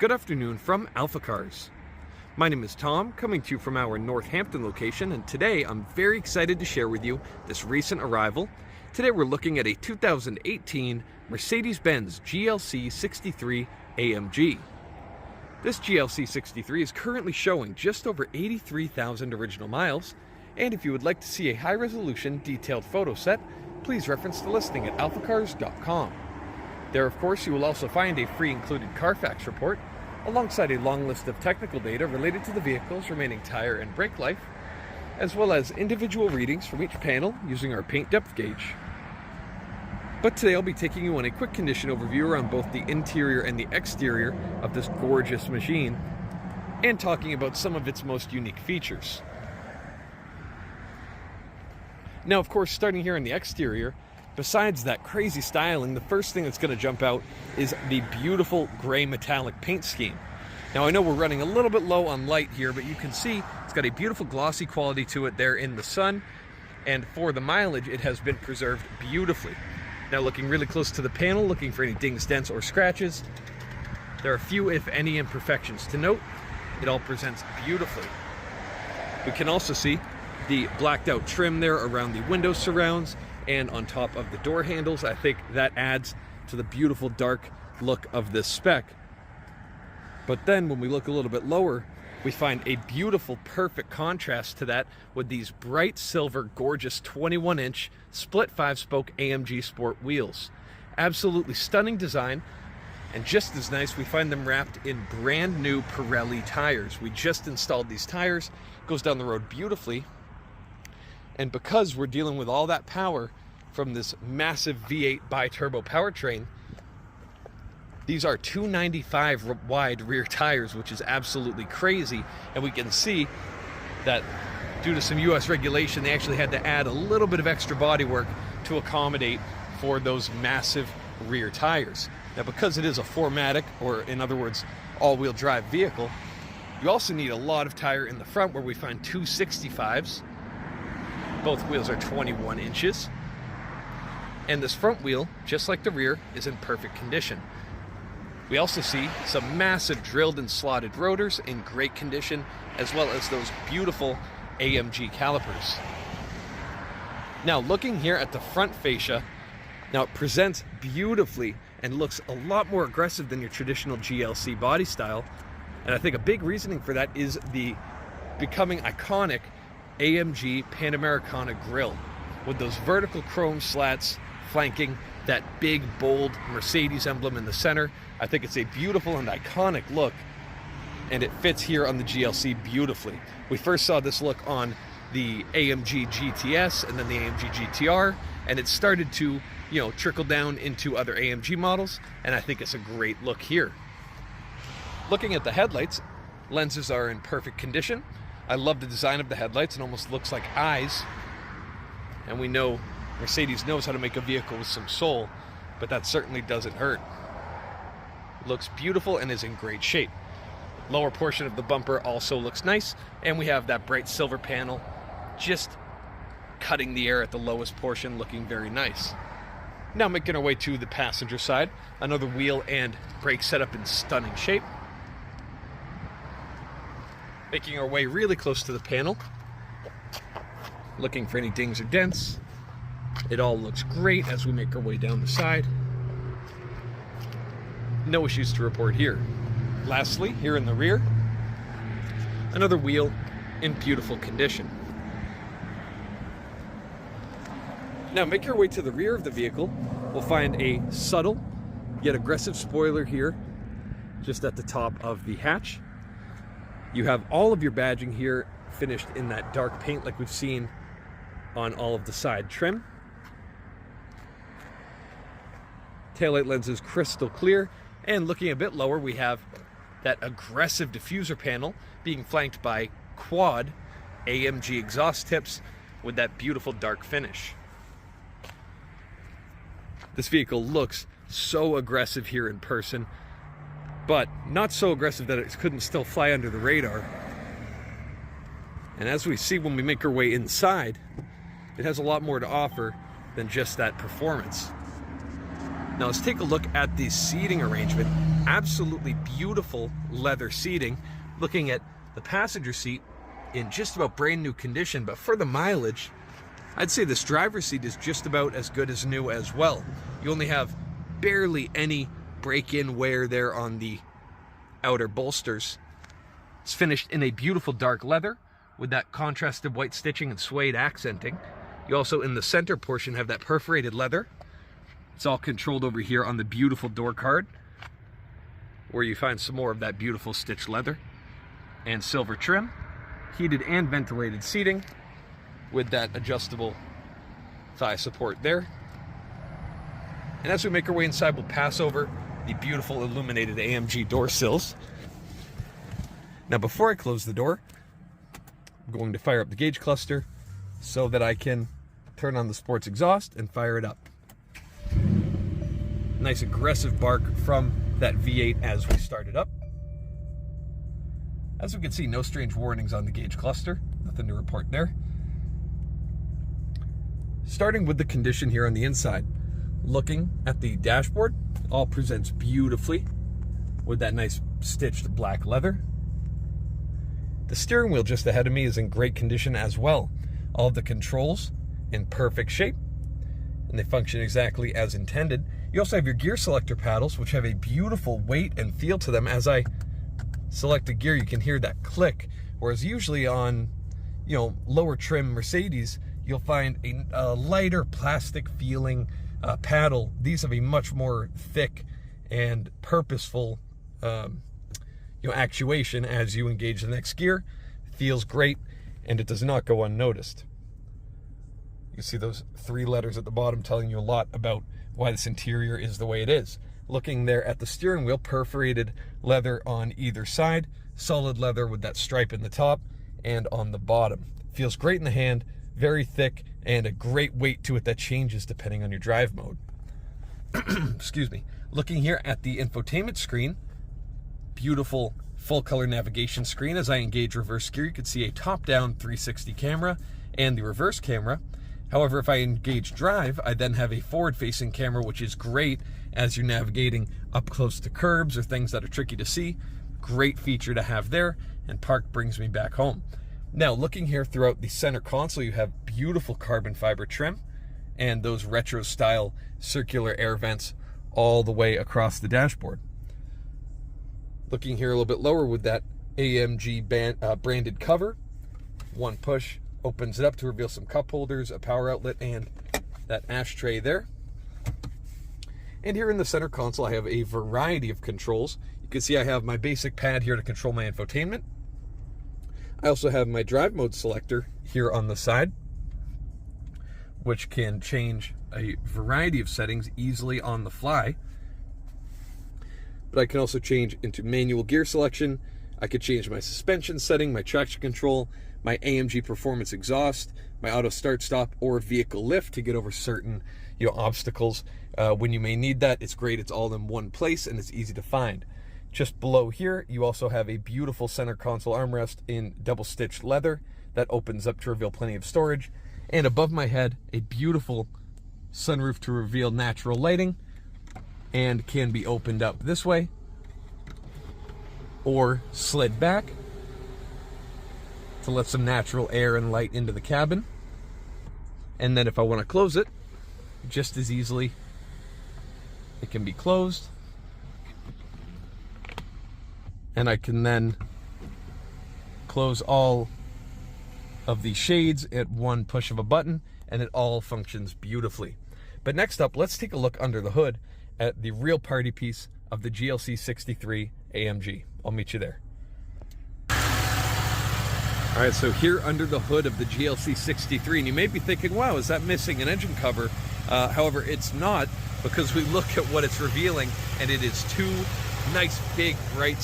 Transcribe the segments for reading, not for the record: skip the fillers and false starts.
Good afternoon from AlphaCars. My name is Tom, coming to you from our Northampton location, and today I'm very excited to share with you this recent arrival. Today we're looking at a 2018 Mercedes-Benz GLC63 AMG. This GLC63 is currently showing just over 83,000 original miles, and if you would like to see a high-resolution detailed photo set, please reference the listing at alphacars.com. There, of course, you will also find a free included Carfax report, alongside a long list of technical data related to the vehicle's remaining tire and brake life, as well as individual readings from each panel using our paint depth gauge. But today I'll be taking you on a quick condition overview around both the interior and the exterior of this gorgeous machine, and talking about some of its most unique features. Now, of course, starting here in the exterior, besides that crazy styling, the first thing that's going to jump out is the beautiful gray metallic paint scheme. Now, I know we're running a little bit low on light here, but you can see it's got a beautiful glossy quality to it there in the sun, and for the mileage, it has been preserved beautifully. Now, looking really close to the panel, looking for any dings, dents, or scratches, there are few, if any, imperfections to note. It all presents beautifully. We can also see the blacked out trim there around the window surrounds and on top of the door handles. I think that adds to the beautiful dark look of this spec. But then when we look a little bit lower, we find a beautiful, perfect contrast to that with these bright silver, gorgeous 21-inch split 5-spoke AMG Sport wheels. Absolutely stunning design, and just as nice, we find them wrapped in brand new Pirelli tires. We just installed these tires, goes down the road beautifully. And because we're dealing with all that power from this massive V8 bi-turbo powertrain, these are 295 wide rear tires, which is absolutely crazy. And we can see that due to some US regulation, they actually had to add a little bit of extra bodywork to accommodate for those massive rear tires. Now, because it is a 4MATIC, or in other words, all-wheel drive vehicle, you also need a lot of tire in the front, where we find 265s. Both wheels are 21 inches. And this front wheel, just like the rear, is in perfect condition. We also see some massive drilled and slotted rotors in great condition, as well as those beautiful AMG calipers. Now, looking here at the front fascia, now it presents beautifully and looks a lot more aggressive than your traditional GLC body style. And I think a big reasoning for that is the becoming iconic AMG Panamericana grille, with those vertical chrome slats flanking that big, bold Mercedes emblem in the center. I think it's a beautiful and iconic look, and it fits here on the GLC beautifully. We first saw this look on the AMG GTS and then the AMG GTR, and it started to, trickle down into other AMG models, and I think it's a great look here. Looking at the headlights, lenses are in perfect condition. I love the design of the headlights. It almost looks like eyes. And we know Mercedes knows how to make a vehicle with some soul, but that certainly doesn't hurt. It looks beautiful and is in great shape. Lower portion of the bumper also looks nice, and we have that bright silver panel just cutting the air at the lowest portion, looking very nice. Now, making our way to the passenger side, another wheel and brake setup in stunning shape. Making our way really close to the panel, looking for any dings or dents. It all looks great as we make our way down the side. No issues to report here. Lastly, here in the rear, another wheel in beautiful condition. Now, make your way to the rear of the vehicle. We'll find a subtle yet aggressive spoiler here, just at the top of the hatch. You have all of your badging here finished in that dark paint like we've seen on all of the side trim. Taillight lenses crystal clear, and looking a bit lower, we have that aggressive diffuser panel being flanked by quad AMG exhaust tips with that beautiful dark finish. This vehicle looks so aggressive here in person, but not so aggressive that it couldn't still fly under the radar. And as we see when we make our way inside, it has a lot more to offer than just that performance. Now let's take a look at the seating arrangement. Absolutely beautiful leather seating. Looking at the passenger seat, in just about brand new condition, but for the mileage, I'd say this driver's seat is just about as good as new as well. You only have barely any break-in wear there on the outer bolsters. It's finished in a beautiful dark leather with that contrasted white stitching and suede accenting. You also, in the center portion, have that perforated leather. It's all controlled over here on the beautiful door card, where you find some more of that beautiful stitched leather and silver trim. Heated and ventilated seating with that adjustable thigh support there. And as we make our way inside, we'll pass over the beautiful illuminated AMG door sills. Now, before I close the door, I'm going to fire up the gauge cluster so that I can turn on the sports exhaust and fire it up. Nice aggressive bark from that V8 as we start it up. As we can see, no strange warnings on the gauge cluster. Nothing to report there. Starting with the condition here on the inside. Looking at the dashboard, it all presents beautifully with that nice stitched black leather. The steering wheel just ahead of me is in great condition as well. All of the controls in perfect shape, and they function exactly as intended. You also have your gear selector paddles, which have a beautiful weight and feel to them. As I select a gear, you can hear that click, whereas usually on, lower trim Mercedes, you'll find a lighter plastic feeling paddle. These have a much more thick and purposeful actuation as you engage the next gear. It feels great, and it does not go unnoticed. You can see those 3 letters at the bottom telling you a lot about why this interior is the way it is. Looking there at the steering wheel, perforated leather on either side, solid leather with that stripe in the top and on the bottom. Feels great in the hand, very thick, and a great weight to it that changes depending on your drive mode. Excuse me. Looking here at the infotainment screen, beautiful full color navigation screen. As I engage reverse gear, you can see a top-down 360 camera and the reverse camera. However, if I engage drive, I then have a forward-facing camera, which is great as you're navigating up close to curbs or things that are tricky to see. Great feature to have there, and park brings me back home. Now, looking here throughout the center console, you have beautiful carbon fiber trim and those retro-style circular air vents all the way across the dashboard. Looking here a little bit lower with that AMG branded cover, one push opens it up to reveal some cup holders, a power outlet, and that ashtray there. And here in the center console, I have a variety of controls. You can see I have my basic pad here to control my infotainment. I also have my drive mode selector here on the side, which can change a variety of settings easily on the fly. But I can also change into manual gear selection. I could change my suspension setting, my traction control, my AMG performance exhaust, my auto start stop, or vehicle lift to get over certain obstacles when you may need that. It's great. It's all in one place and it's easy to find. Just below here, you also have a beautiful center console armrest in double stitched leather that opens up to reveal plenty of storage. And above my head, a beautiful sunroof to reveal natural lighting, and can be opened up this way or slid back to let some natural air and light into the cabin. And then if I want to close it, just as easily, it can be closed. And I can then close all of the shades at one push of a button, and it all functions beautifully. But next up, let's take a look under the hood at the real party piece of the GLC63 AMG. I'll meet you there. All right, so here under the hood of the GLC63, and you may be thinking, wow, is that missing an engine cover? However, it's not, because we look at what it's revealing, and it is 2 nice big bright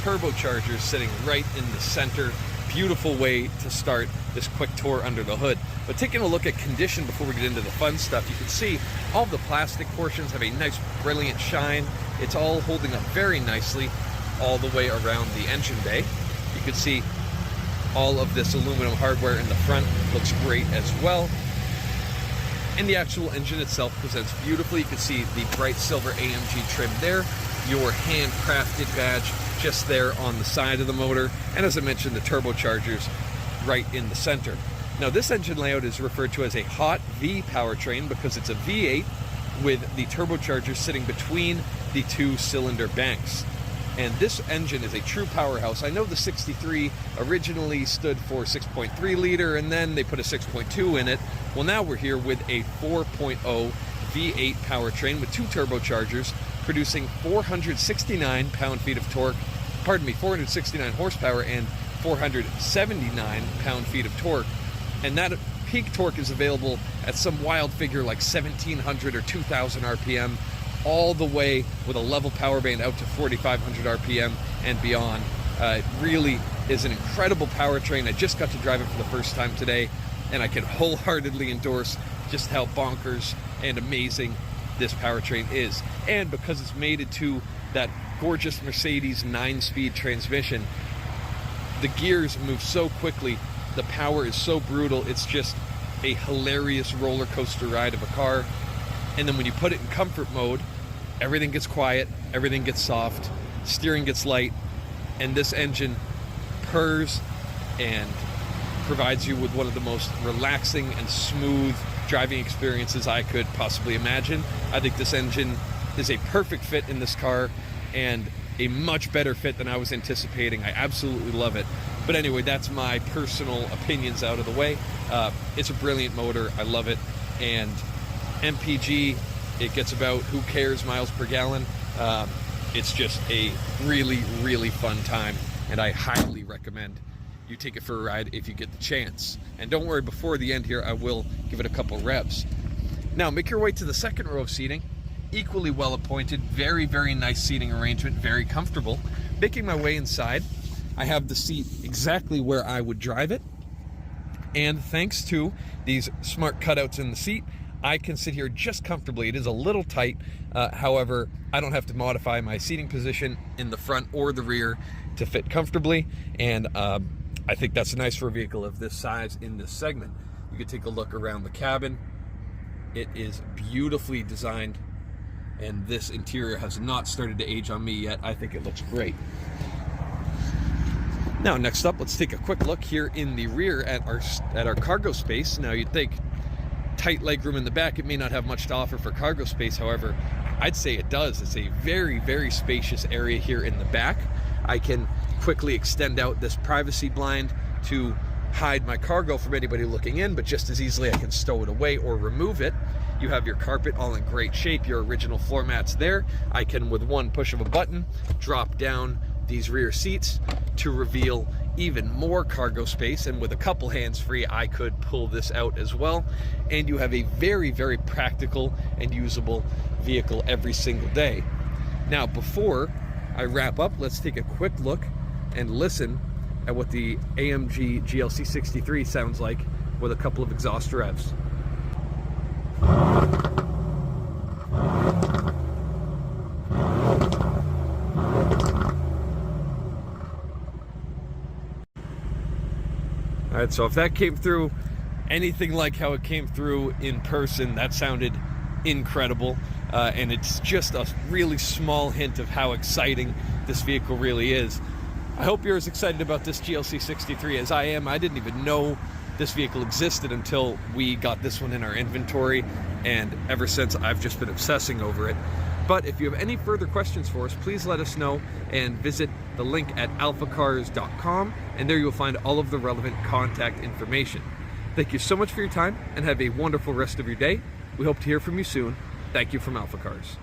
turbochargers sitting right in the center. Beautiful way to start this quick tour under the hood. But taking a look at condition before we get into the fun stuff, you can see all the plastic portions have a nice brilliant shine. It's all holding up very nicely all the way around the engine bay. You can see all of this aluminum hardware in the front looks great as well. And the actual engine itself presents beautifully. You can see the bright silver AMG trim there. your handcrafted badge just there on the side of the motor, and as I mentioned, the turbochargers right in the center. Now, this engine layout is referred to as a hot V powertrain because it's a V8 with the turbochargers sitting between the two cylinder banks. And this engine is a true powerhouse. I know the 63 originally stood for 6.3 liter, and then they put a 6.2 in it. Well, now we're here with a 4.0 V8 powertrain with two turbochargers, producing 469 pound-feet of torque, 469 horsepower and 479 pound-feet of torque. And that peak torque is available at some wild figure like 1,700 or 2,000 RPM, all the way with a level power band out to 4,500 RPM and beyond. It really is an incredible powertrain. I just got to drive it for the first time today, and I can wholeheartedly endorse just how bonkers and amazing this powertrain is. And because it's mated to that gorgeous Mercedes 9-speed transmission, the gears move so quickly, the power is so brutal, it's just a hilarious roller coaster ride of a car. And then when you put it in comfort mode, everything gets quiet, everything gets soft, steering gets light, and this engine purrs and provides you with one of the most relaxing and smooth driving experiences I could possibly imagine. I think this engine is a perfect fit in this car and a much better fit than I was anticipating. I absolutely love it. But anyway, that's my personal opinions out of the way. It's a brilliant motor. I love it. And MPG, it gets about, who cares, miles per gallon. It's just a really, really fun time, and I highly recommend you take it for a ride if you get the chance. And don't worry, before the end here, I will give it a couple revs. Now, make your way to the second row of seating. Equally well appointed, very, very nice seating arrangement, very comfortable. Making my way inside, I have the seat exactly where I would drive it. And thanks to these smart cutouts in the seat, I can sit here just comfortably. It is a little tight, however, I don't have to modify my seating position in the front or the rear to fit comfortably, and I think that's nice for a vehicle of this size in this segment. You can take a look around the cabin. It is beautifully designed, and this interior has not started to age on me yet. I think it looks great. Now, next up, let's take a quick look here in the rear at our cargo space. Now, you'd think tight legroom in the back, it may not have much to offer for cargo space. However, I'd say it does. It's a very, very spacious area here in the back. I can quickly extend out this privacy blind to hide my cargo from anybody looking in, but just as easily I can stow it away or remove it. You have your carpet all in great shape, your original floor mats there. I can, with one push of a button, drop down these rear seats to reveal even more cargo space, and with a couple hands free, I could pull this out as well. And you have a very, very practical and usable vehicle every single day. Now, before I wrap up, let's take a quick look and listen at what the AMG GLC63 sounds like with a couple of exhaust revs. All right, so if that came through anything like how it came through in person, that sounded incredible. And it's just a really small hint of how exciting this vehicle really is. I hope you're as excited about this GLC63 as I am. I didn't even know this vehicle existed until we got this one in our inventory, and ever since I've just been obsessing over it. But if you have any further questions for us, please let us know and visit the link at alphacars.com, and there you'll find all of the relevant contact information. Thank you so much for your time, and have a wonderful rest of your day. We hope to hear from you soon. Thank you from AlphaCars.